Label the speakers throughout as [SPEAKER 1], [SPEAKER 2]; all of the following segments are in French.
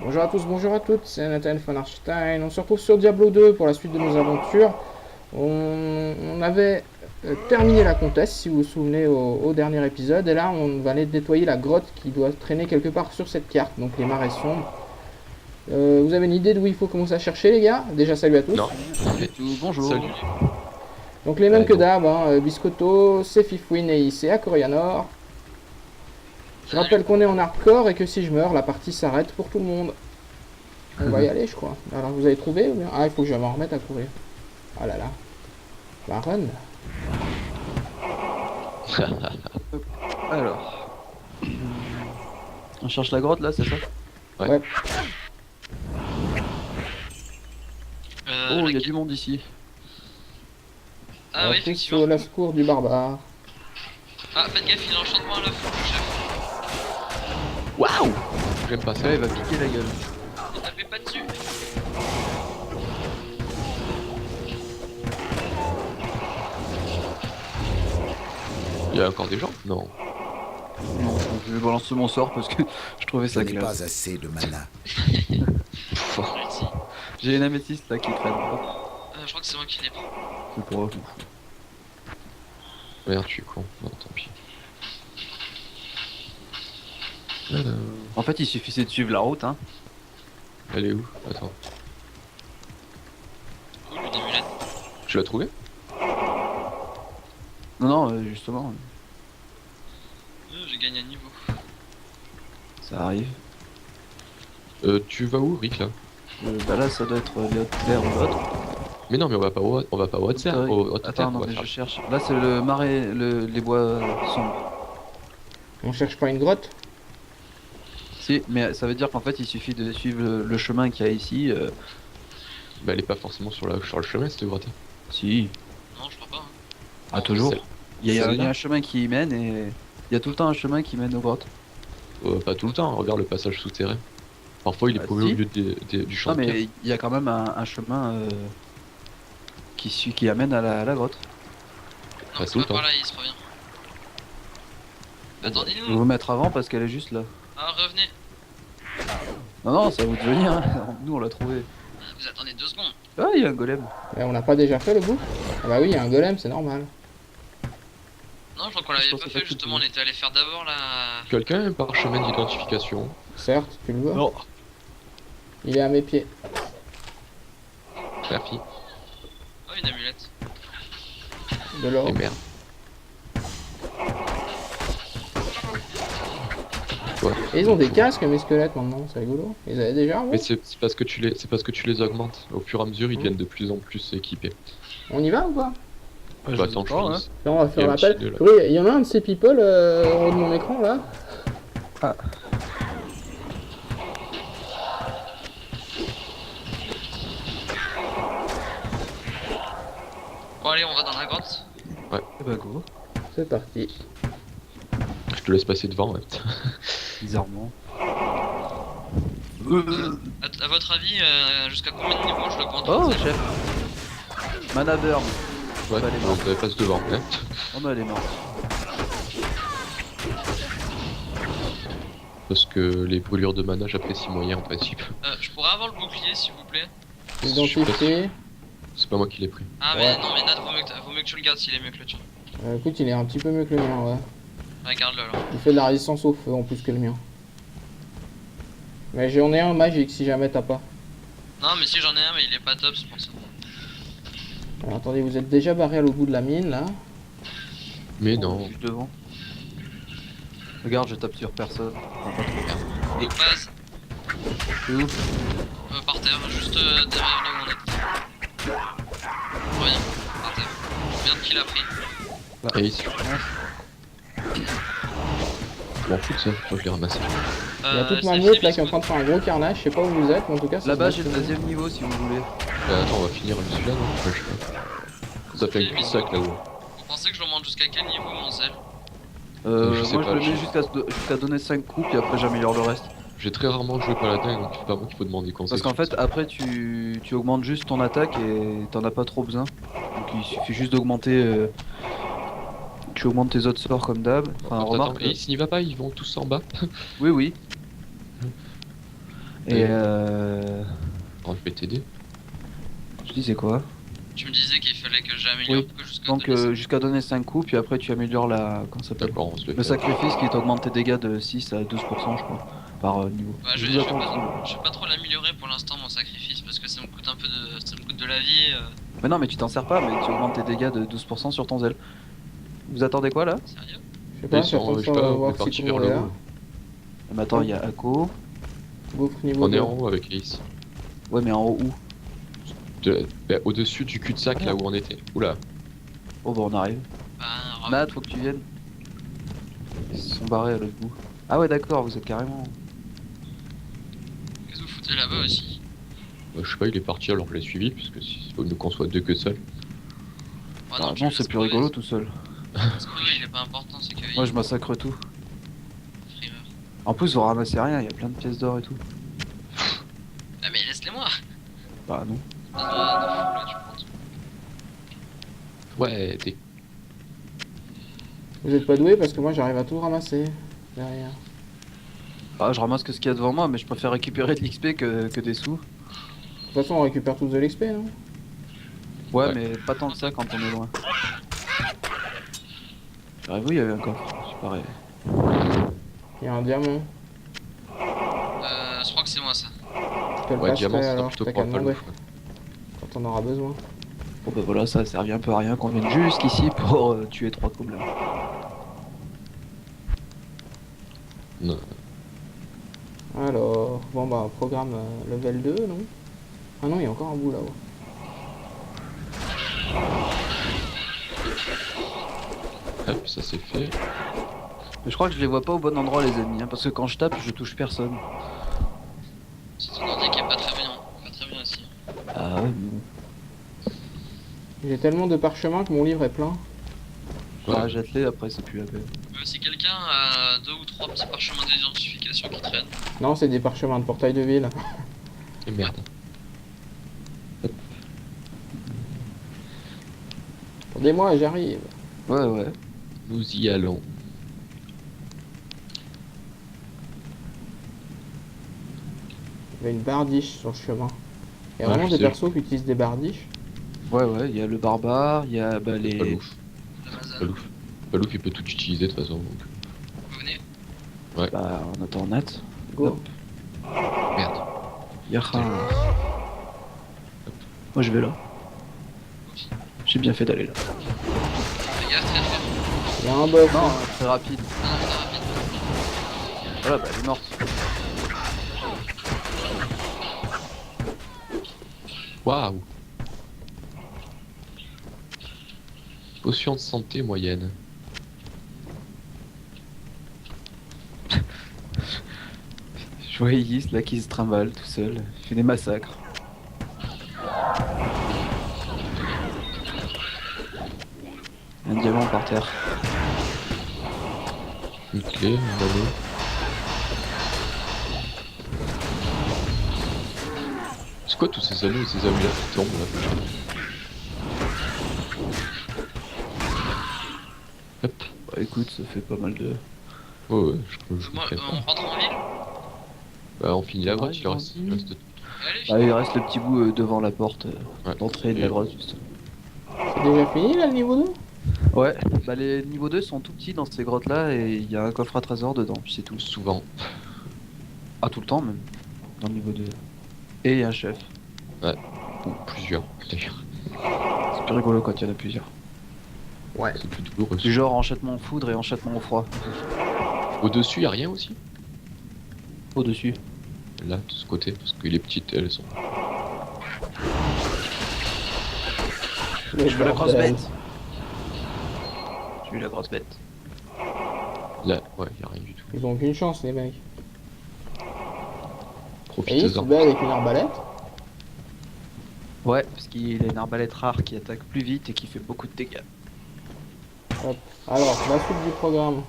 [SPEAKER 1] Bonjour à tous, bonjour à toutes, c'est Nathan von Arstein. On se retrouve sur Diablo 2 pour la suite de nos aventures. On avait terminé la comtesse, si vous vous souvenez, au dernier épisode. Et là, on va aller nettoyer la grotte qui doit traîner quelque part sur cette carte, donc les marais sombres. Vous avez une idée d'où il faut commencer à chercher, les gars? Déjà, salut à tous.
[SPEAKER 2] Non.
[SPEAKER 3] Et tout, bonjour.
[SPEAKER 2] Salut.
[SPEAKER 1] Donc les mêmes que
[SPEAKER 2] donc.
[SPEAKER 1] d'hab, Biscotto, c'est Fifwin et ICA Corianor. Je rappelle qu'on est en hardcore et que si je meurs, la partie s'arrête pour tout le monde. On va y aller, je crois. Alors, vous avez trouvé ou bien? Ah, il faut que je m'en remette à courir. Ah là là. La run.
[SPEAKER 3] Alors. On cherche la grotte là, c'est ça?
[SPEAKER 1] Ouais.
[SPEAKER 3] Oh, il y a du monde ici.
[SPEAKER 4] Ah oui,
[SPEAKER 1] Tous
[SPEAKER 4] effectivement.
[SPEAKER 1] au la secours du barbare.
[SPEAKER 4] Ah, faites gaffe, il a enchantement à l'œuf, le chef.
[SPEAKER 3] Waouh!
[SPEAKER 2] J'aime pas ça.
[SPEAKER 3] Là, il va piquer la gueule.
[SPEAKER 4] Ne tapez pas dessus.
[SPEAKER 2] Il y a encore des gens? Non.
[SPEAKER 3] Non, je vais balancer mon sort parce que je trouvais
[SPEAKER 5] Je
[SPEAKER 3] ça
[SPEAKER 5] n'ai
[SPEAKER 3] classe.
[SPEAKER 5] pas assez de mana.
[SPEAKER 4] Merci.
[SPEAKER 3] J'ai une améthyste là qui traîne. Hop,
[SPEAKER 4] Je crois que c'est moi qui l'ai pris.
[SPEAKER 3] c'est pour eux.
[SPEAKER 2] Merde, je suis con. Non, tant pis. Alors,
[SPEAKER 3] En fait, il suffisait de suivre la route, hein.
[SPEAKER 2] elle est où? Attends.
[SPEAKER 4] Cool, une amulette.
[SPEAKER 2] Tu l'as trouvé?
[SPEAKER 3] Non, non, justement,
[SPEAKER 4] J'ai gagné un niveau.
[SPEAKER 3] ça arrive.
[SPEAKER 2] Tu vas où, Rick, là?
[SPEAKER 3] Bah là, ça doit être les hautes terres ou l'autre.
[SPEAKER 2] Mais non, mais on va pas au Haute-Terre. Au Haute-Terre,
[SPEAKER 3] Attends, non,
[SPEAKER 2] on va
[SPEAKER 3] mais
[SPEAKER 2] faire-
[SPEAKER 3] je cherche. Là, c'est le marais, les bois sombres.
[SPEAKER 1] On cherche pas une grotte?
[SPEAKER 3] Si, mais ça veut dire qu'en fait, il suffit de suivre le chemin qu'il y a ici.
[SPEAKER 2] Bah, elle est pas forcément sur le chemin, cette grotte.
[SPEAKER 3] Si.
[SPEAKER 4] Non, je crois pas.
[SPEAKER 3] Ah, toujours.
[SPEAKER 2] Celle-
[SPEAKER 3] Il y a
[SPEAKER 2] celle-là
[SPEAKER 3] un chemin qui y mène et il y a tout le temps un chemin qui mène aux grottes.
[SPEAKER 2] Pas tout le temps, regarde le passage souterrain. Parfois, il est
[SPEAKER 3] Ah,
[SPEAKER 2] paumé
[SPEAKER 3] si.
[SPEAKER 2] au milieu du champ
[SPEAKER 3] Non,
[SPEAKER 2] de pierre.
[SPEAKER 3] mais il y a quand même un chemin qui amène à la grotte.
[SPEAKER 4] Non,
[SPEAKER 2] Pas
[SPEAKER 4] c'est
[SPEAKER 2] tout le
[SPEAKER 4] pas par
[SPEAKER 2] temps.
[SPEAKER 4] là, il se revient.
[SPEAKER 3] Je vais
[SPEAKER 4] Attendez-nous.
[SPEAKER 3] vous mettre avant parce qu'elle est juste là.
[SPEAKER 4] Ah, revenez.
[SPEAKER 3] Non, non, ça va vous de venir. Hein. Nous, on l'a trouvé.
[SPEAKER 4] Vous attendez 2 secondes.
[SPEAKER 3] Ah, il y a un golem.
[SPEAKER 1] On n'a pas déjà fait le bout? Ah bah oui, il y a un golem, c'est normal.
[SPEAKER 4] Non, je crois qu'on
[SPEAKER 3] Je
[SPEAKER 4] l'avait
[SPEAKER 3] pensais
[SPEAKER 4] pas
[SPEAKER 3] pas
[SPEAKER 4] fait,
[SPEAKER 3] que
[SPEAKER 4] justement. On était allé faire d'abord la.
[SPEAKER 2] Quelqu'un a un parchemin d'identification?
[SPEAKER 1] Certes, tu le vois.
[SPEAKER 3] Non.
[SPEAKER 1] Il est à mes pieds.
[SPEAKER 2] Merci.
[SPEAKER 4] Oh, une amulette.
[SPEAKER 1] De l'or.
[SPEAKER 2] Et merde. Ouais.
[SPEAKER 1] Et ils ont des casques, mes squelettes, maintenant, c'est rigolo. Ils avaient déjà,
[SPEAKER 2] Mais
[SPEAKER 1] ouais.
[SPEAKER 2] c'est parce que tu les augmentes. Au fur et à mesure, ils deviennent de plus en plus équipés.
[SPEAKER 1] On y va ou pas?
[SPEAKER 2] Bah, attends, je finisse.
[SPEAKER 1] Là, on va
[SPEAKER 2] Il y
[SPEAKER 1] faire
[SPEAKER 2] a un
[SPEAKER 1] l'appel.
[SPEAKER 2] petit nœud, là.
[SPEAKER 1] Oui, il y en a un de ces people au haut de mon écran, là.
[SPEAKER 4] Bon, allez, on va dans la grotte.
[SPEAKER 3] Eh bah, go.
[SPEAKER 1] C'est parti.
[SPEAKER 2] Je te laisse passer devant. Ouais.
[SPEAKER 3] Bizarrement.
[SPEAKER 4] À votre avis, jusqu'à combien de niveaux je l'augmente?
[SPEAKER 3] Oh, chef. Mana burn.
[SPEAKER 2] Ouais,
[SPEAKER 3] Bah, elle est morte.
[SPEAKER 2] on passe devant. Hein.
[SPEAKER 3] Oh, non, elle est morte.
[SPEAKER 2] Parce que les brûlures de mana, j'apprécie moyen en principe.
[SPEAKER 4] Je pourrais avoir le bouclier, s'il vous plaît?
[SPEAKER 1] Identifié.
[SPEAKER 2] C'est pas moi qui l'ai pris.
[SPEAKER 4] Ah,
[SPEAKER 1] Ouais.
[SPEAKER 4] mais non, mais Nat, vaut mieux que tu le gardes s'il est mieux que le tien.
[SPEAKER 1] Écoute, il est un petit peu mieux que le mien, ouais.
[SPEAKER 4] Regarde-le alors.
[SPEAKER 1] Il fait de la résistance au feu en plus que le mien. Mais j'en ai un magique si jamais t'as pas.
[SPEAKER 4] Non, mais si j'en ai un, mais il est pas top, c'est pour ça.
[SPEAKER 1] Alors attendez, vous êtes déjà barré à l'autre bout de la mine là.
[SPEAKER 2] Mais
[SPEAKER 3] Je
[SPEAKER 2] non.
[SPEAKER 3] suis devant. Regarde, je tape sur personne. Enfin, pas trop.
[SPEAKER 4] Donc, base,
[SPEAKER 3] C'est où?
[SPEAKER 4] par terre, juste derrière là où on est. Rien, par terre. Bien de qui l'a pris.
[SPEAKER 2] Et ici. Je m'en fous de ça, moi je l'ai ramassé.
[SPEAKER 1] Il y a toute
[SPEAKER 4] c'est
[SPEAKER 1] ma
[SPEAKER 4] le
[SPEAKER 1] meute là qui est en
[SPEAKER 4] biscuit.
[SPEAKER 1] train de faire un gros carnage, je sais pas où vous êtes, mais en tout cas ça
[SPEAKER 3] Là-bas,
[SPEAKER 1] se
[SPEAKER 3] j'ai le
[SPEAKER 1] passe.
[SPEAKER 3] deuxième niveau si vous voulez.
[SPEAKER 2] Attends, on va finir celui-là, non? Ouais, je sais pas. Ça fait un cul-de-sac là-haut.
[SPEAKER 4] Vous pensez que je remonte jusqu'à quel niveau, mon sel?
[SPEAKER 2] Je sais
[SPEAKER 3] Moi,
[SPEAKER 2] pas,
[SPEAKER 3] je le
[SPEAKER 2] je-
[SPEAKER 3] mets jusqu'à donner 5 coups, puis après, j'améliore le reste.
[SPEAKER 2] J'ai très rarement joué paladin, donc c'est pas moi qu'il faut demander conseil.
[SPEAKER 3] Parce qu'en fait, après, tu augmentes juste ton attaque et t'en as pas trop besoin. Donc, il suffit juste d'augmenter tu augmentes tes autres sorts comme d'hab. Enfin,
[SPEAKER 2] Attends,
[SPEAKER 3] remarque.
[SPEAKER 2] et s'il n'y va pas, ils vont tous en bas.
[SPEAKER 3] Oui, oui. Et
[SPEAKER 2] Oh, je vais t'aider.
[SPEAKER 3] je disais quoi?
[SPEAKER 4] Tu me disais qu'il fallait que j'améliore
[SPEAKER 3] Oui.
[SPEAKER 4] que jusqu'à
[SPEAKER 3] Donc jusqu'à donner 5 coups, puis après tu améliores la... Comment ça s'appelle?
[SPEAKER 2] D'accord, on se le
[SPEAKER 3] Le
[SPEAKER 2] fait.
[SPEAKER 3] sacrifice qui t'augmente tes dégâts de 6 à 12% je crois, par niveau.
[SPEAKER 4] Bah, je
[SPEAKER 3] vous
[SPEAKER 4] vais
[SPEAKER 3] attends.
[SPEAKER 4] je vais pas trop l'améliorer pour l'instant, mon sacrifice, parce que ça me coûte un peu de, ça me coûte de la vie.
[SPEAKER 3] Mais non, mais tu t'en sers pas, mais tu augmentes tes dégâts de 12% sur ton zèle. Vous attendez quoi là?
[SPEAKER 4] Sérieux?
[SPEAKER 1] Je sais pas,
[SPEAKER 2] Ils sont,
[SPEAKER 1] j'attends de
[SPEAKER 2] je sais pas, on
[SPEAKER 1] voir
[SPEAKER 2] est
[SPEAKER 1] si
[SPEAKER 2] parti
[SPEAKER 1] tout le
[SPEAKER 2] vers
[SPEAKER 1] monde est
[SPEAKER 2] le
[SPEAKER 1] là.
[SPEAKER 2] haut.
[SPEAKER 3] Mais attends, il y a Akko.
[SPEAKER 1] Gouffre niveau
[SPEAKER 2] On est
[SPEAKER 1] 2.
[SPEAKER 2] en haut avec Ace.
[SPEAKER 3] Ouais, mais en haut où?
[SPEAKER 2] Au-dessus du cul-de-sac, là où on était. Oula.
[SPEAKER 3] Oh bah on arrive.
[SPEAKER 4] Bah, bravo.
[SPEAKER 3] Nat, faut que tu viennes. Ils se sont barrés à l'autre bout. Ah ouais, d'accord, vous êtes carrément...
[SPEAKER 4] Qu'est-ce que vous foutez là-bas aussi?
[SPEAKER 2] Je sais pas, il est parti alors je l'ai suivi, parce que il faut mieux qu'on soit deux que seul.
[SPEAKER 4] Ah
[SPEAKER 3] Ah
[SPEAKER 4] tu
[SPEAKER 3] non,
[SPEAKER 4] le
[SPEAKER 3] c'est
[SPEAKER 4] laisses
[SPEAKER 3] plus
[SPEAKER 4] crever.
[SPEAKER 3] rigolo tout seul.
[SPEAKER 4] Laisse crever, il est pas important, c'est que
[SPEAKER 3] Moi je massacre tout.
[SPEAKER 4] frimeur.
[SPEAKER 3] En plus, vous ramassez rien, il y a plein de pièces d'or et tout.
[SPEAKER 4] Ah mais laisse-les-moi!
[SPEAKER 3] Bah non.
[SPEAKER 4] Espèce de fou là, tu prends tout.
[SPEAKER 2] Ouais, t'es...
[SPEAKER 1] Vous êtes pas doué parce que moi j'arrive à tout ramasser derrière.
[SPEAKER 3] Ah, je ramasse que ce qu'il y a devant moi, mais je préfère récupérer de l'XP que des sous.
[SPEAKER 1] De toute façon, on récupère tous de l'XP, non?
[SPEAKER 3] Ouais,
[SPEAKER 2] Ouais.
[SPEAKER 3] mais pas tant que ça quand on est loin. Vous il y avait un coffre, c'est pareil.
[SPEAKER 1] Il y a un diamant.
[SPEAKER 4] Je crois que c'est moi ça.
[SPEAKER 1] Je te le
[SPEAKER 2] Ouais,
[SPEAKER 1] passerai
[SPEAKER 2] diamant, c'est
[SPEAKER 1] alors,
[SPEAKER 2] plutôt
[SPEAKER 1] t'as qu'à
[SPEAKER 2] pour pas
[SPEAKER 1] demander
[SPEAKER 2] le
[SPEAKER 1] quand on aura besoin.
[SPEAKER 3] Bon bah voilà, ça a servi un peu à rien qu'on vienne jusqu'ici pour tuer 3 gobelins.
[SPEAKER 2] Non.
[SPEAKER 1] Alors, bon bah, programme level 2, non? Ah non, il y a encore un bout là-haut.
[SPEAKER 2] Hop, ça c'est fait.
[SPEAKER 3] Mais je crois que je les vois pas au bon endroit les ennemis, hein, parce que quand je tape, je touche personne.
[SPEAKER 4] C'est ton ordi qui est pas très bien. Pas très bien aussi.
[SPEAKER 3] Ah ouais, mais bon.
[SPEAKER 1] J'ai tellement de parchemins que mon livre est plein.
[SPEAKER 3] Ah, jette-les, après c'est plus la peine.
[SPEAKER 4] Si quelqu'un a 2 ou 3 petits parchemins d'identification qui traînent,
[SPEAKER 1] Non, c'est des parchemins de portail de ville.
[SPEAKER 2] Et merde.
[SPEAKER 1] Attendez-moi, j'arrive.
[SPEAKER 3] Ouais, ouais.
[SPEAKER 2] Nous y allons.
[SPEAKER 1] Il y a une bardiche sur le chemin. Il y a
[SPEAKER 2] Ouais,
[SPEAKER 1] vraiment
[SPEAKER 2] je
[SPEAKER 1] des
[SPEAKER 2] sais.
[SPEAKER 1] persos qui utilisent des bardiches.
[SPEAKER 3] Ouais, ouais, il y a le barbare, il y a bah, les...
[SPEAKER 2] Palouf.
[SPEAKER 4] la mazane.
[SPEAKER 2] Palouf. Palouf, il peut tout utiliser de toute façon. Donc...
[SPEAKER 4] Vous venez?
[SPEAKER 3] Bah, on attend Nat.
[SPEAKER 1] Go.
[SPEAKER 3] Hop.
[SPEAKER 2] Merde.
[SPEAKER 3] Yaha. Moi je vais là. J'ai bien fait d'aller là.
[SPEAKER 4] Fais gaffe, très fort.
[SPEAKER 1] Il y a un boss.
[SPEAKER 3] Non,
[SPEAKER 1] hein.
[SPEAKER 3] très rapide.
[SPEAKER 4] Ah non, c'est rapide.
[SPEAKER 3] Voilà, bah elle est morte.
[SPEAKER 2] Waouh. Potion de santé moyenne.
[SPEAKER 3] Je vois Igis là qui se trimballe tout seul, il fait des massacres. Un diamant par terre.
[SPEAKER 2] Ok, une année. C'est quoi tous ces anneaux et ces amulets qui tombent là? Hop.
[SPEAKER 3] Bah écoute, ça fait pas mal de...
[SPEAKER 2] Ouais, ouais, je
[SPEAKER 4] Moi,
[SPEAKER 2] comprends.
[SPEAKER 4] on rentre en ville?
[SPEAKER 2] Bah, on finit la grotte,
[SPEAKER 3] Ouais,
[SPEAKER 2] il reste.
[SPEAKER 3] vas-y.
[SPEAKER 2] Il reste...
[SPEAKER 4] Allez,
[SPEAKER 3] Ah, il reste le petit bout devant la porte
[SPEAKER 2] Ouais.
[SPEAKER 3] d'entrée de
[SPEAKER 2] Et-
[SPEAKER 3] la grotte juste.
[SPEAKER 1] C'est déjà fini là le niveau 2?
[SPEAKER 3] Ouais, bah les niveaux 2 sont tout petits dans ces grottes là et il y a un coffre à trésor dedans, puis c'est tout.
[SPEAKER 2] Souvent.
[SPEAKER 3] Ah, tout le temps même, dans le niveau 2. Et il y a un chef.
[SPEAKER 2] Ou plusieurs, d'ailleurs.
[SPEAKER 3] C'est plus rigolo quand il y en a plusieurs.
[SPEAKER 1] Ouais.
[SPEAKER 2] C'est plus douloureux.
[SPEAKER 3] Du genre enchantement au foudre et enchantement au froid.
[SPEAKER 2] Au-dessus, y a rien aussi?
[SPEAKER 3] Au-dessus.
[SPEAKER 2] Là, de ce côté, parce que les petites, elles sont.
[SPEAKER 3] Je veux la grosse bête. Je veux la grosse bête.
[SPEAKER 2] Là, ouais, y a rien du tout.
[SPEAKER 1] Ils ont aucune chance les mecs. Et il se
[SPEAKER 2] Profitez-en.
[SPEAKER 1] bat avec une arbalète.
[SPEAKER 3] Ouais, parce qu'il a une arbalète rare qui attaque plus vite et qui fait beaucoup de dégâts.
[SPEAKER 1] Hop. Alors, la suite du programme.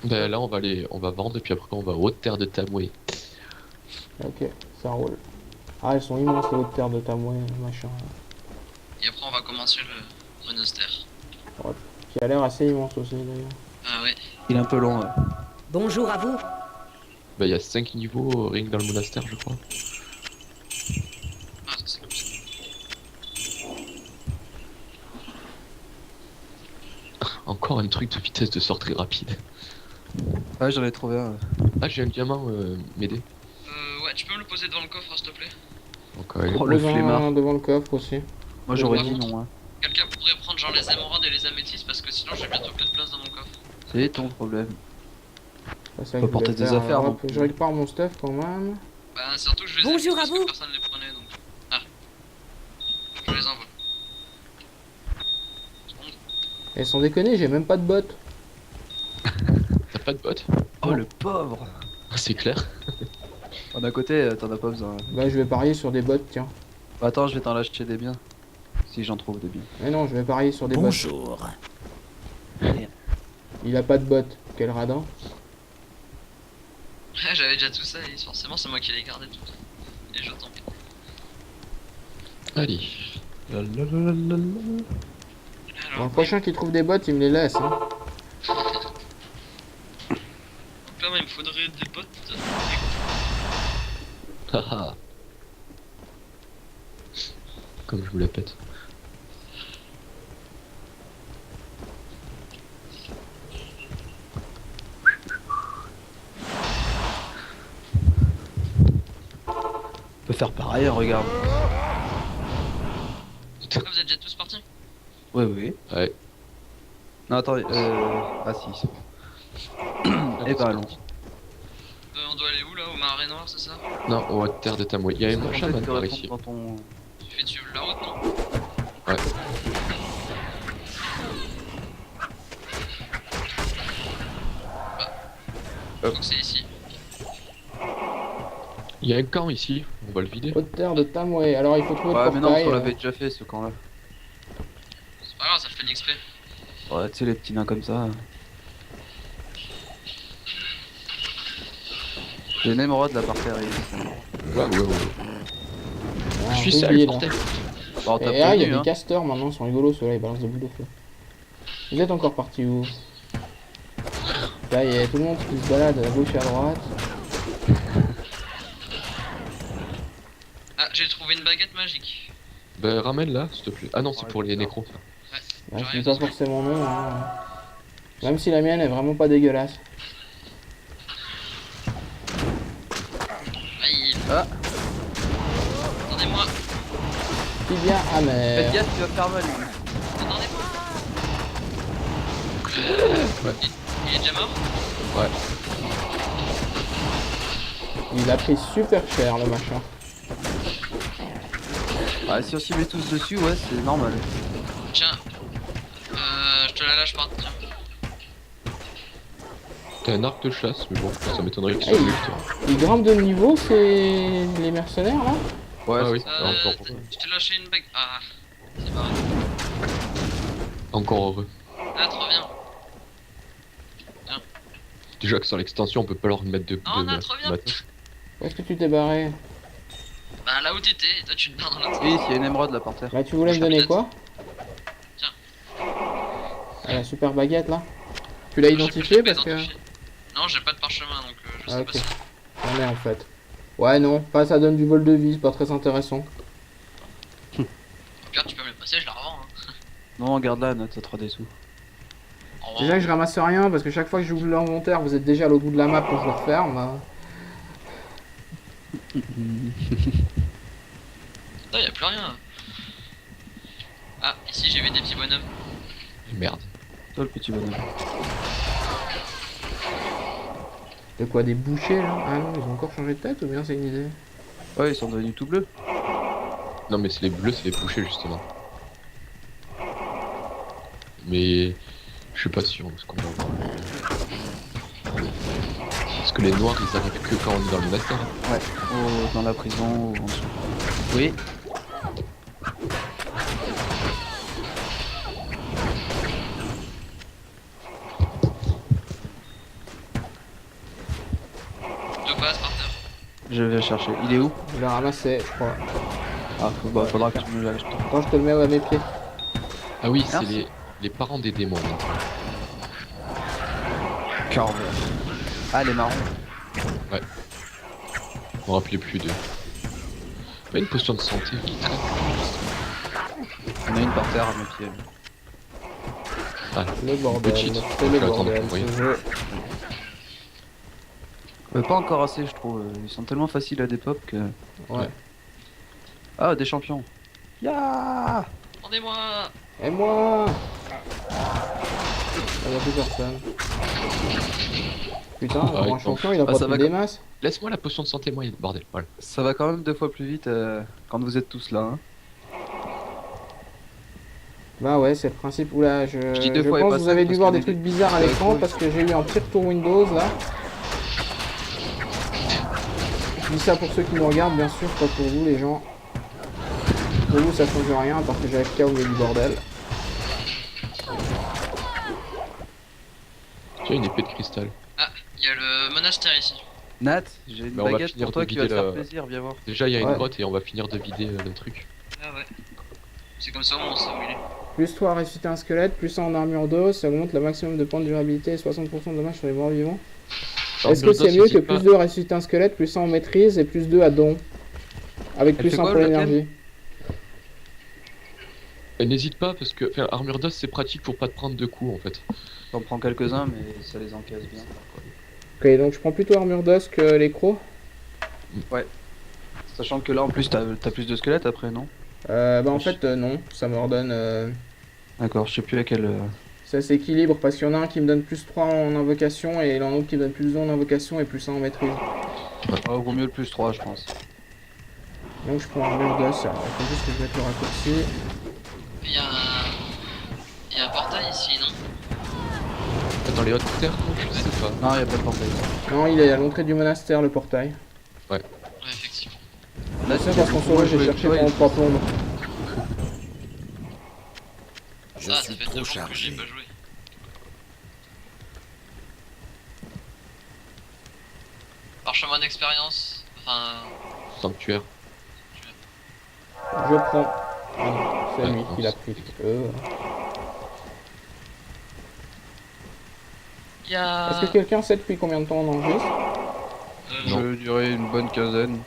[SPEAKER 2] Bah, là, on va vendre et puis après, on va aux hautes terres de Tamoué.
[SPEAKER 1] Ok, ça roule. Ah, elles sont immenses les hautes terres de Tamoué, machin.
[SPEAKER 4] Et après, on va commencer le monastère.
[SPEAKER 1] Qui a l'air assez immense aussi d'ailleurs.
[SPEAKER 4] Ah ouais.
[SPEAKER 3] Il est un peu long.
[SPEAKER 5] Bonjour à vous.
[SPEAKER 2] Bah, il y a 5 niveaux rien que dans le monastère, je crois.
[SPEAKER 4] Ah, ça c'est comme ça.
[SPEAKER 2] Encore un truc de vitesse de sortie rapide.
[SPEAKER 3] Ouais, j'en ai trouvé un.
[SPEAKER 2] Ah, j'ai un diamant, m'aider.
[SPEAKER 4] Ouais, tu peux me le poser devant le coffre, s'il te plaît.
[SPEAKER 2] Donc,
[SPEAKER 3] Oh, le
[SPEAKER 1] Devant-
[SPEAKER 3] flemmard.
[SPEAKER 1] devant le coffre aussi.
[SPEAKER 3] Moi, j'aurais
[SPEAKER 4] Ouais.
[SPEAKER 3] dit non. Hein.
[SPEAKER 4] Quelqu'un pourrait prendre genre les émeraudes et les améthystes parce que sinon j'ai bientôt plus de place dans mon coffre.
[SPEAKER 3] C'est ton problème.
[SPEAKER 1] C'est ça que
[SPEAKER 3] Faut
[SPEAKER 1] je
[SPEAKER 3] porter
[SPEAKER 1] voulais
[SPEAKER 3] des
[SPEAKER 1] faire.
[SPEAKER 3] affaires,
[SPEAKER 1] Hop,
[SPEAKER 3] non.
[SPEAKER 1] je récupère mon stuff quand même.
[SPEAKER 4] Bah surtout je les ai
[SPEAKER 5] Bonjour
[SPEAKER 4] pris
[SPEAKER 5] à
[SPEAKER 4] parce que
[SPEAKER 5] vous.
[SPEAKER 4] personne les prenait donc. Ah. Je les envoie.
[SPEAKER 1] Et sans déconner, j'ai même pas de bottes.
[SPEAKER 2] t'as pas de bot?
[SPEAKER 3] Oh, le pauvre.
[SPEAKER 2] Ah, c'est clair.
[SPEAKER 3] D'un côté, t'en as pas besoin.
[SPEAKER 1] Bah je vais parier sur des bottes, tiens.
[SPEAKER 3] Bah, attends, je vais t'en lâcher des biens. Si j'en trouve des biens.
[SPEAKER 1] Mais non, je vais parier sur des bottes.
[SPEAKER 5] Bonjour.
[SPEAKER 1] Il a pas de bottes. Quel radin.
[SPEAKER 4] J'avais déjà tout ça et forcément c'est moi qui les gardais toutes. Et je tant pis.
[SPEAKER 2] Allez.
[SPEAKER 1] Bon,
[SPEAKER 4] Alors,
[SPEAKER 1] le prochain qui trouve des bottes, il me les laisse. Hein.
[SPEAKER 4] donc là moi, il me faudrait des bottes.
[SPEAKER 2] Haha. Comme je vous la pète.
[SPEAKER 3] On peut faire pareil, regarde.
[SPEAKER 4] Ah, vous êtes déjà tous partis?
[SPEAKER 3] Oui, oui.
[SPEAKER 2] Ouais.
[SPEAKER 3] Non, attends, Ah, si, c'est bon. Et bah, allons.
[SPEAKER 4] On doit aller où là? Au marais noir, c'est ça?
[SPEAKER 2] Non, au terre de Tamoué. Il y a un chaman par ici.
[SPEAKER 3] Dans ton...
[SPEAKER 4] Tu fais suivre la route, non?
[SPEAKER 2] Ouais.
[SPEAKER 4] Donc c'est ici.
[SPEAKER 2] Il y a un camp ici, on va le vider.
[SPEAKER 1] Haute terre de Tamoué. Alors il faut trouver
[SPEAKER 3] Ouais,
[SPEAKER 1] le
[SPEAKER 3] mais non, parce
[SPEAKER 1] portail.
[SPEAKER 3] qu'on l'avait déjà fait, ce camp-là.
[SPEAKER 4] C'est pas grave, ça fait de l'XP.
[SPEAKER 3] Ouais, tu sais, les petits nains comme ça. J'ai une émeraude là par terre.
[SPEAKER 2] Ouais.
[SPEAKER 1] Ah,
[SPEAKER 2] Je suis
[SPEAKER 1] j'ai
[SPEAKER 2] seul,
[SPEAKER 1] oublié, là.
[SPEAKER 2] bordel.
[SPEAKER 3] Bon, t'as
[SPEAKER 1] Et ah, il y a
[SPEAKER 3] prévenu,
[SPEAKER 1] des
[SPEAKER 3] hein.
[SPEAKER 1] casteurs maintenant, ils sont rigolos ceux-là, ils balancent des boules de feu. Vous êtes encore parti où? Là, il y a tout le monde qui se balade à gauche et à droite.
[SPEAKER 4] Ah, j'ai trouvé une baguette magique.
[SPEAKER 2] Bah, ramène là, s'il te plaît. Ah non, c'est
[SPEAKER 3] Ouais,
[SPEAKER 2] pour les
[SPEAKER 3] putain.
[SPEAKER 2] nécros. ça.
[SPEAKER 1] Bah, je
[SPEAKER 4] J'arrive
[SPEAKER 1] dis pas
[SPEAKER 4] dans ce
[SPEAKER 1] forcément non. Hein. Même si la mienne est vraiment pas dégueulasse.
[SPEAKER 4] Aïe.
[SPEAKER 3] Ah.
[SPEAKER 4] Attendez-moi.
[SPEAKER 1] Qui bien
[SPEAKER 3] Faites
[SPEAKER 1] amer.
[SPEAKER 3] gaffe, tu vas faire mal.
[SPEAKER 4] Attendez-moi. Il est déjà mort?
[SPEAKER 2] Ouais.
[SPEAKER 1] Il a pris super cher le machin.
[SPEAKER 3] Ah, si on s'y met tous dessus, ouais, c'est normal.
[SPEAKER 4] Tiens. Je te la lâche par tiens.
[SPEAKER 2] T'as un arc de chasse, mais bon, ça m'étonnerait qu'il
[SPEAKER 1] Hey.
[SPEAKER 2] soit juste.
[SPEAKER 1] Ils grimpent de niveau, c'est les mercenaires là?
[SPEAKER 3] Ouais,
[SPEAKER 2] Ah oui,
[SPEAKER 4] Euh,
[SPEAKER 2] encore,
[SPEAKER 4] je t'ai lâché une bague. Ah. C'est pas vrai.
[SPEAKER 2] encore heureux.
[SPEAKER 4] Ah, trop bien.
[SPEAKER 2] Déjà que sur l'extension, on peut pas leur mettre de.
[SPEAKER 4] Non, non, trop bien.
[SPEAKER 2] matos.
[SPEAKER 1] Où est-ce que tu t'es barré?
[SPEAKER 4] Bah là où t'étais, et toi tu te barres dans l'autre.
[SPEAKER 3] Oui, s'il y a une émeraude là par terre.
[SPEAKER 1] Là, tu voulais me donner quoi?
[SPEAKER 4] Tiens.
[SPEAKER 1] Ah, la super baguette là. Tu l'as identifié parce que.
[SPEAKER 4] Non, j'ai pas de parchemin donc je
[SPEAKER 1] Ah,
[SPEAKER 4] sais
[SPEAKER 1] ok.
[SPEAKER 4] pas si.
[SPEAKER 1] J'en ai en fait. Ouais, non, pas ça donne du vol de vie, c'est pas très intéressant.
[SPEAKER 4] Au pire, tu peux me le passer, je la revends. Hein.
[SPEAKER 3] Non, garde là, note, ça te fera des sous.
[SPEAKER 4] Au revoir.
[SPEAKER 1] Déjà que je ramasse rien parce que chaque fois que j'ouvre l'inventaire, vous êtes déjà à l'autre bout de la map quand je le referme.
[SPEAKER 4] Putain, y'a plus rien. Ah, ici j'ai vu des petits bonhommes.
[SPEAKER 2] Merde.
[SPEAKER 3] Toi, le petit bonhomme.
[SPEAKER 1] De quoi, des bouchers là? Ah non, ils ont encore changé de tête ou bien c'est une idée?
[SPEAKER 3] Ouais, ils sont devenus tout bleus.
[SPEAKER 2] Non, mais c'est les bleus, c'est les bouchers justement. Mais. Je suis pas sûr de ce qu'on va voir. Parce que les noirs, ils arrivent que quand on est dans le monastère.
[SPEAKER 3] Ouais. Dans la prison ou en dessous. Oui.
[SPEAKER 4] Topaz par terre.
[SPEAKER 3] Je vais chercher. Il est où?
[SPEAKER 1] Je l'ai ramassé, je crois.
[SPEAKER 3] Ah, faudra que tu me lâches.
[SPEAKER 1] Attends, je te le mets à mes pieds.
[SPEAKER 2] Ah oui, c'est
[SPEAKER 3] Merci.
[SPEAKER 2] les. Les parents des démons maintenant.
[SPEAKER 3] Cœur vert. Ah, les marrons.
[SPEAKER 2] Je me rappelais plus d'eux. Pas une potion de santé qui traîne.
[SPEAKER 3] Il y en a une par terre à mes pieds.
[SPEAKER 1] Le bordel,
[SPEAKER 2] Petite.
[SPEAKER 1] c'est
[SPEAKER 2] Je
[SPEAKER 1] le
[SPEAKER 2] vais attendre
[SPEAKER 1] bordel
[SPEAKER 2] pour rien.
[SPEAKER 1] ce jeu.
[SPEAKER 3] Pas encore assez, je trouve. Ils sont tellement faciles à dépop que.
[SPEAKER 1] Ouais.
[SPEAKER 3] Ah, des champions. Ya.
[SPEAKER 4] Attendez-moi.
[SPEAKER 1] Et moi Il n'y a plus personne. Putain,
[SPEAKER 2] Ah,
[SPEAKER 1] pour un
[SPEAKER 2] il
[SPEAKER 1] champion, il a
[SPEAKER 3] Ah,
[SPEAKER 1] pas
[SPEAKER 3] ça
[SPEAKER 1] pris
[SPEAKER 3] va
[SPEAKER 1] des
[SPEAKER 3] comme-
[SPEAKER 1] masses.
[SPEAKER 2] Laisse-moi la potion de santé, moi, bordel. Voilà.
[SPEAKER 3] Ça va quand même 2 fois plus vite quand vous êtes tous là. Hein.
[SPEAKER 1] Bah ouais, c'est le principe. Oula, je
[SPEAKER 3] dis deux fois et
[SPEAKER 1] pense
[SPEAKER 3] pas
[SPEAKER 1] que vous
[SPEAKER 3] cinq
[SPEAKER 1] avez dû
[SPEAKER 3] parce
[SPEAKER 1] voir
[SPEAKER 3] qu'il
[SPEAKER 1] des
[SPEAKER 3] y en a
[SPEAKER 1] trucs bizarres à
[SPEAKER 3] des-
[SPEAKER 1] l'écran
[SPEAKER 3] Ouais.
[SPEAKER 1] parce que j'ai eu un petit retour Windows là. Je dis ça pour ceux qui nous regardent, bien sûr, pas pour vous les gens. Pour vous, ça change rien, parce que j'ai AFK au milieu du bordel.
[SPEAKER 2] Tiens, une épée de cristal.
[SPEAKER 4] Il y a le monastère ici.
[SPEAKER 3] Nat, j'ai une
[SPEAKER 2] Bah, on va
[SPEAKER 3] baguette
[SPEAKER 2] finir
[SPEAKER 3] pour toi
[SPEAKER 2] de
[SPEAKER 3] qui va te
[SPEAKER 2] vider
[SPEAKER 3] faire
[SPEAKER 2] la-
[SPEAKER 3] plaisir, viens voir.
[SPEAKER 2] Déjà, il y a une
[SPEAKER 1] Ouais.
[SPEAKER 2] grotte et on va finir de vider le truc.
[SPEAKER 4] Ah ouais. C'est comme ça au moins on sait où il est.
[SPEAKER 1] Plus 3 à ressusciter un squelette, plus 1 en armure d'os, ça augmente le maximum de points de durabilité et 60% de dommages sur les morts vivants. Est-ce que c'est mieux que plus 2 à ressusciter un squelette, plus 1 en maîtrise et plus 2 à don? Avec
[SPEAKER 3] Elle
[SPEAKER 1] plus
[SPEAKER 3] fait
[SPEAKER 1] 1
[SPEAKER 3] quoi,
[SPEAKER 1] pour
[SPEAKER 3] laquelle
[SPEAKER 1] l'énergie.
[SPEAKER 2] Et n'hésite pas parce que faire armure d'os c'est pratique pour pas te prendre de coups en fait.
[SPEAKER 3] J'en prends quelques-uns, mais ça les encaisse bien.
[SPEAKER 1] Ok, donc je prends plutôt armure d'os que les crocs.
[SPEAKER 3] Sachant que là, en plus, t'as plus de squelettes après, non?
[SPEAKER 1] Bah en fait, non, ça me redonne.
[SPEAKER 3] D'accord, je sais plus laquelle.
[SPEAKER 1] Ça s'équilibre parce qu'il y en a un qui me donne plus 3 en invocation et l'autre qui me donne plus 2 en invocation et plus 1 en maîtrise.
[SPEAKER 3] Oh, vaut mieux le plus 3, je pense.
[SPEAKER 1] Donc je prends armure d'os, alors il faut juste que je mette le raccourci.
[SPEAKER 4] Il y a un... Il y a un portail ici, non?
[SPEAKER 2] Dans les hautes terres, je sais pas.
[SPEAKER 3] Non, y a pas de portail.
[SPEAKER 1] Non, il est à l'entrée du monastère, le portail.
[SPEAKER 4] Ouais, effectivement.
[SPEAKER 3] Là,
[SPEAKER 1] C'est parce qu'en solo, j'ai cherché pendant 3 plombes.
[SPEAKER 5] Je
[SPEAKER 4] Ah, ça
[SPEAKER 5] suis
[SPEAKER 4] fait 2
[SPEAKER 5] trop
[SPEAKER 4] jours que j'ai
[SPEAKER 5] chargé.
[SPEAKER 4] pas joué. Parchemin d'expérience. Enfin...
[SPEAKER 2] Sanctuaire.
[SPEAKER 1] Je prends. Ah non, c'est
[SPEAKER 2] Ouais,
[SPEAKER 1] lui
[SPEAKER 2] non,
[SPEAKER 1] qui l'a
[SPEAKER 2] c'est-
[SPEAKER 1] pris.
[SPEAKER 4] Il y a...
[SPEAKER 1] Est-ce que quelqu'un sait depuis combien de temps on enregistre?
[SPEAKER 3] Je dirais une bonne quinzaine.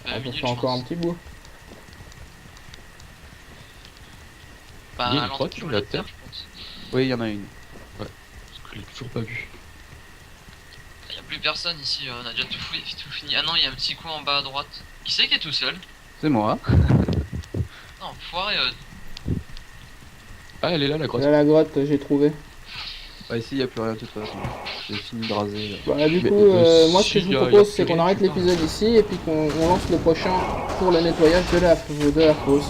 [SPEAKER 1] On peut
[SPEAKER 4] minutes,
[SPEAKER 1] faire
[SPEAKER 4] je
[SPEAKER 1] encore un
[SPEAKER 4] pense.
[SPEAKER 1] petit bout.
[SPEAKER 4] Bah,
[SPEAKER 2] Il y a une
[SPEAKER 4] à
[SPEAKER 2] grotte
[SPEAKER 4] l'entrée
[SPEAKER 2] sur
[SPEAKER 4] du
[SPEAKER 2] la
[SPEAKER 4] monastère,
[SPEAKER 2] terre.
[SPEAKER 4] je pense.
[SPEAKER 3] Oui, il y en a une.
[SPEAKER 2] Parce que je l'ai toujours pas vu.
[SPEAKER 4] Il y a plus personne ici, on a déjà tout fouillé, tout fini. Ah non, il y a un petit coin en bas à droite. Qui c'est qui est tout seul?
[SPEAKER 3] C'est moi.
[SPEAKER 4] Non, foiré,
[SPEAKER 2] Ah, elle est là la grotte.
[SPEAKER 1] Là, la grotte, j'ai trouvé.
[SPEAKER 3] Bah, ici, y a plus rien de toute façon. J'ai fini de raser.
[SPEAKER 1] Bah, du
[SPEAKER 2] Mais,
[SPEAKER 1] coup, moi, ce que
[SPEAKER 2] si,
[SPEAKER 1] je vous
[SPEAKER 2] y a
[SPEAKER 1] propose,
[SPEAKER 2] plus
[SPEAKER 1] c'est qu'on
[SPEAKER 2] rien,
[SPEAKER 1] arrête
[SPEAKER 2] tu parles.
[SPEAKER 1] l'épisode ici et puis qu'on lance le prochain pour le nettoyage de la fosse.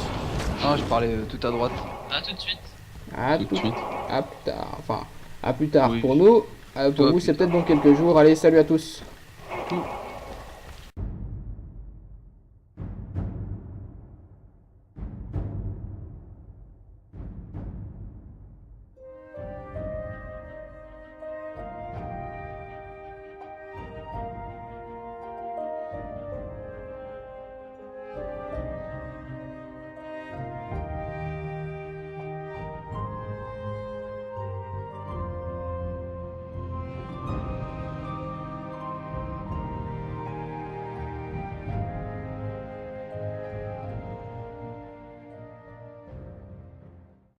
[SPEAKER 3] Non, je parlais tout à droite.
[SPEAKER 4] à tout de suite.
[SPEAKER 1] À
[SPEAKER 2] Tout de
[SPEAKER 1] tout,
[SPEAKER 2] suite.
[SPEAKER 1] à plus tard. Enfin, à plus tard
[SPEAKER 3] Oui.
[SPEAKER 1] pour nous. Pour
[SPEAKER 3] Toi,
[SPEAKER 1] vous,
[SPEAKER 3] plus
[SPEAKER 1] c'est
[SPEAKER 3] tard.
[SPEAKER 1] peut-être dans quelques jours. Allez, salut à tous.
[SPEAKER 3] Tout.